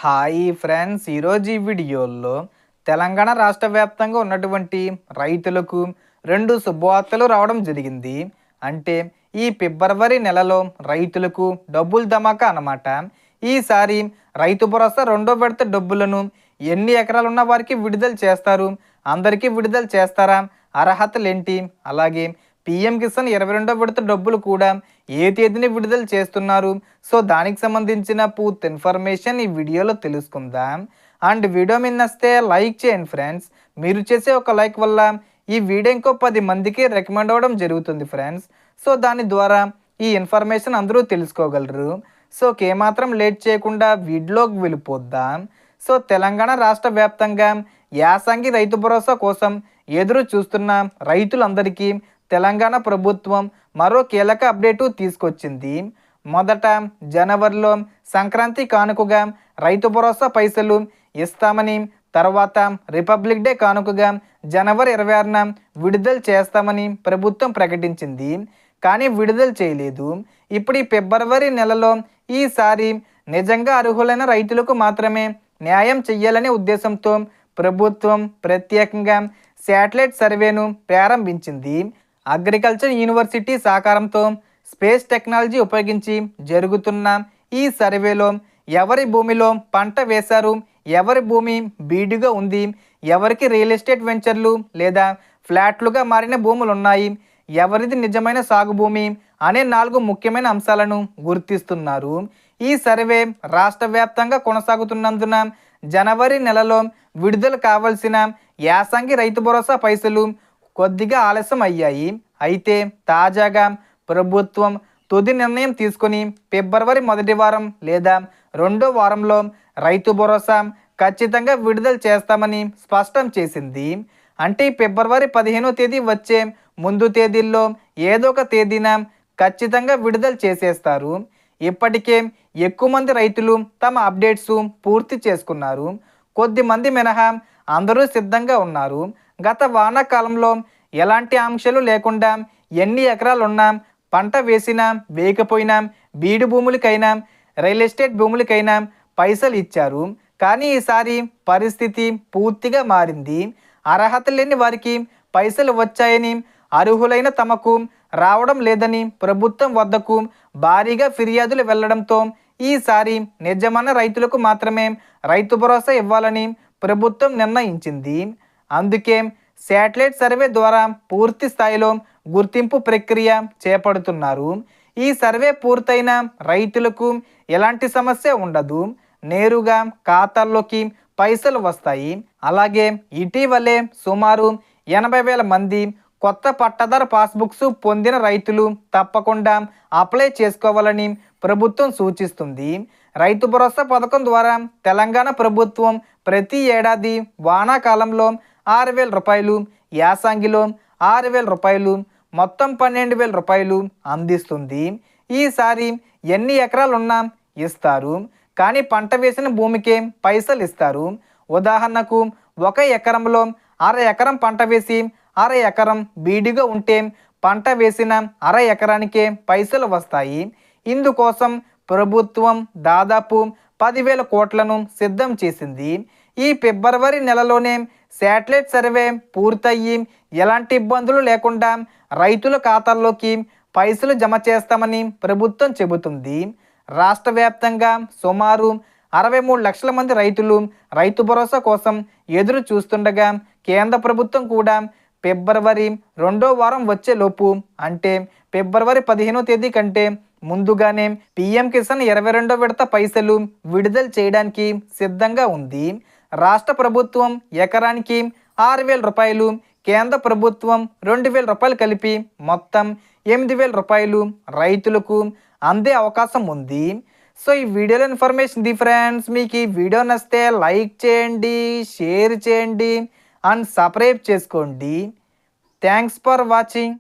Hi friends, ఈరోజు ఈ వీడియోలో తెలంగాణ రాష్ట్ర వ్యాప్తంగా ఉన్నటువంటి రైతులకు రెండు శుభవార్తలు రావడం జరిగింది. అంటే ఈ ఫిబ్రవరి నెలలో రైతులకు డబ్బులు ధమాకా అన్నమాట. ఈసారి రైతు భరోసా రెండో విడత డబ్బులను ఎన్ని ఎకరాలు ఉన్న వారికి విడుదల చేస్తారు, అందరికీ విడుదల చేస్తారా, అర్హతలు ఏంటి, అలాగే పీఎం కిసాన్ 22వ విడత డబ్బులు కూడా ఏ తేదీని విడుదల చేస్తున్నారు. సో దానికి సంబంధించిన పూర్తి ఇన్ఫర్మేషన్ ఈ వీడియోలో తెలుసుకుందాం. అండ్ వీడియో మీద నచ్చితే లైక్ చేయండి ఫ్రెండ్స్. మీరు చేసే ఒక లైక్ వల్ల ఈ వీడియో ఇంకో 10 మందికి రికమెండ్ అవ్వడం జరుగుతుంది ఫ్రెండ్స్. సో దాని ద్వారా ఈ ఇన్ఫర్మేషన్ అందరూ తెలుసుకోగలరు. సో ఏమాత్రం లేట్ చేయకుండా వీడియోకి వెళ్ళిపోద్దాం. సో తెలంగాణ రాష్ట్ర వ్యాప్తంగా యాసంగి రైతు భరోసా కోసం ఎదురు చూస్తున్న రైతులందరికీ తెలంగాణ ప్రభుత్వం మరో కీలక అప్డేటు తీసుకొచ్చింది. మొదట జనవరిలో సంక్రాంతి కానుకగా రైతు భరోసా పైసలు ఇస్తామని, తర్వాత రిపబ్లిక్ డే కానుకగా జనవరి 26న విడుదల చేస్తామని ప్రభుత్వం ప్రకటించింది. కానీ విడుదల చేయలేదు. ఇప్పుడు ఈ ఫిబ్రవరి నెలలో ఈసారి నిజంగా అర్హులైన రైతులకు మాత్రమే న్యాయం చెయ్యాలనే ఉద్దేశంతో ప్రభుత్వం ప్రత్యేకంగా శాటిలైట్ సర్వేను ప్రారంభించింది. అగ్రికల్చర్ యూనివర్సిటీ సహకారంతో స్పేస్ టెక్నాలజీ ఉపయోగించి జరుగుతున్న ఈ సర్వేలో ఎవరి భూమిలో పంట వేశారు, ఎవరి భూమి బీడుగా ఉంది, ఎవరికి రియల్ ఎస్టేట్ వెంచర్లు లేదా ఫ్లాట్లుగా మారిన భూములు ఉన్నాయి, ఎవరిది నిజమైన సాగు భూమి అనే 4 ముఖ్యమైన అంశాలను గుర్తిస్తున్నారు. ఈ సర్వే రాష్ట్ర వ్యాప్తంగా కొనసాగుతున్నందున జనవరి నెలలో విడుదల కావాల్సిన యాసంగి రైతు భరోసా పైసలు కొద్దిగా ఆలస్యం అయ్యాయి. అయితే తాజాగా ప్రభుత్వం తుది నిర్ణయం తీసుకొని ఫిబ్రవరి మొదటి వారం లేదా రెండో వారంలో రైతు భరోసా ఖచ్చితంగా విడుదల చేస్తామని స్పష్టం చేసింది. అంటే ఫిబ్రవరి 15వ తేదీ వచ్చే ముందు తేదీల్లో ఏదో ఒక తేదీన ఖచ్చితంగా విడుదల చేసేస్తారు. ఇప్పటికే ఎక్కువ మంది రైతులు తమ అప్డేట్స్ పూర్తి చేసుకున్నారు. కొద్దిమంది మినహా అందరూ సిద్ధంగా ఉన్నారు. గత వానాకాలంలో ఎలాంటి ఆంక్షలు లేకుండా ఎన్ని ఎకరాలున్నా, పంట వేసినా వేయకపోయినా, బీడు భూములకైనా రియల్ ఎస్టేట్ భూములకైనా పైసలు ఇచ్చారు. కానీ ఈసారి పరిస్థితి పూర్తిగా మారింది. అర్హత లేని వారికి పైసలు వచ్చాయని, అర్హులైన తమకు రావడం లేదని ప్రభుత్వం వద్దకు భారీగా ఫిర్యాదులు వెళ్లడంతో ఈసారి నిజమైన రైతులకు మాత్రమే రైతు భరోసా ఇవ్వాలని ప్రభుత్వం నిర్ణయించింది. అందుకే శాటిలైట్ సర్వే ద్వారా పూర్తి స్థాయిలో గుర్తింపు ప్రక్రియ చేపడుతున్నారు. ఈ సర్వే పూర్తయిన రైతులకు ఎలాంటి సమస్య ఉండదు. నేరుగా ఖాతాల్లోకి పైసలు వస్తాయి. అలాగే ఇటీవలే సుమారు 80,000 మంది కొత్త పట్టాదారు పాస్బుక్స్ పొందిన రైతులు తప్పకుండా అప్లై చేసుకోవాలని ప్రభుత్వం సూచిస్తుంది. రైతు భరోసా పథకం ద్వారా తెలంగాణ ప్రభుత్వం ప్రతి ఏడాది వానాకాలంలో 6,000 రూపాయలు, యాసంగిలో 6,000 రూపాయలు, మొత్తం 12,000 రూపాయలు అందిస్తుంది. ఈసారి ఎన్ని ఎకరాలున్నా ఇస్తారు, కానీ పంట వేసిన భూమికే పైసలు ఇస్తారు. ఉదాహరణకు 1 ఎకరంలో అర ఎకరం పంట వేసి అర ఎకరం బీడిగా ఉంటే పంట వేసిన అర ఎకరానికే పైసలు వస్తాయి. ఇందుకోసం ప్రభుత్వం దాదాపు 10,000 కోట్లను సిద్ధం చేసింది. ఈ ఫిబ్రవరి నెలలోనే శాటిలైట్ సర్వే పూర్తయ్యి ఎలాంటి ఇబ్బందులు లేకుండా రైతుల ఖాతాల్లోకి పైసలు జమ చేస్తామని ప్రభుత్వం చెబుతుంది. రాష్ట్ర వ్యాప్తంగా సుమారు 63 లక్షల మంది రైతులు రైతు భరోసా కోసం ఎదురు చూస్తుండగా కేంద్ర ప్రభుత్వం కూడా ఫిబ్రవరి రెండో వారం వచ్చేలోపు, అంటే ఫిబ్రవరి 15వ తేదీ కంటే ముందుగానే పీఎం కిసాన్ 22వ విడత పైసలు విడుదల చేయడానికి సిద్ధంగా ఉంది. రాష్ట్ర ప్రభుత్వం ఎకరానికి 6,000 రూపాయలు, కేంద్ర ప్రభుత్వం 2,000 రూపాయలు కలిపి మొత్తం 8,000 రూపాయలు రైతులకు అందే అవకాశం ఉంది. సో ఈ వీడియోలో ఇన్ఫర్మేషన్ ది ఫ్రెండ్స్. మీకు ఈ వీడియో నచ్చితే లైక్ చేయండి, షేర్ చేయండి అండ్ సబ్స్క్రైబ్ చేసుకోండి. Thanks for watching.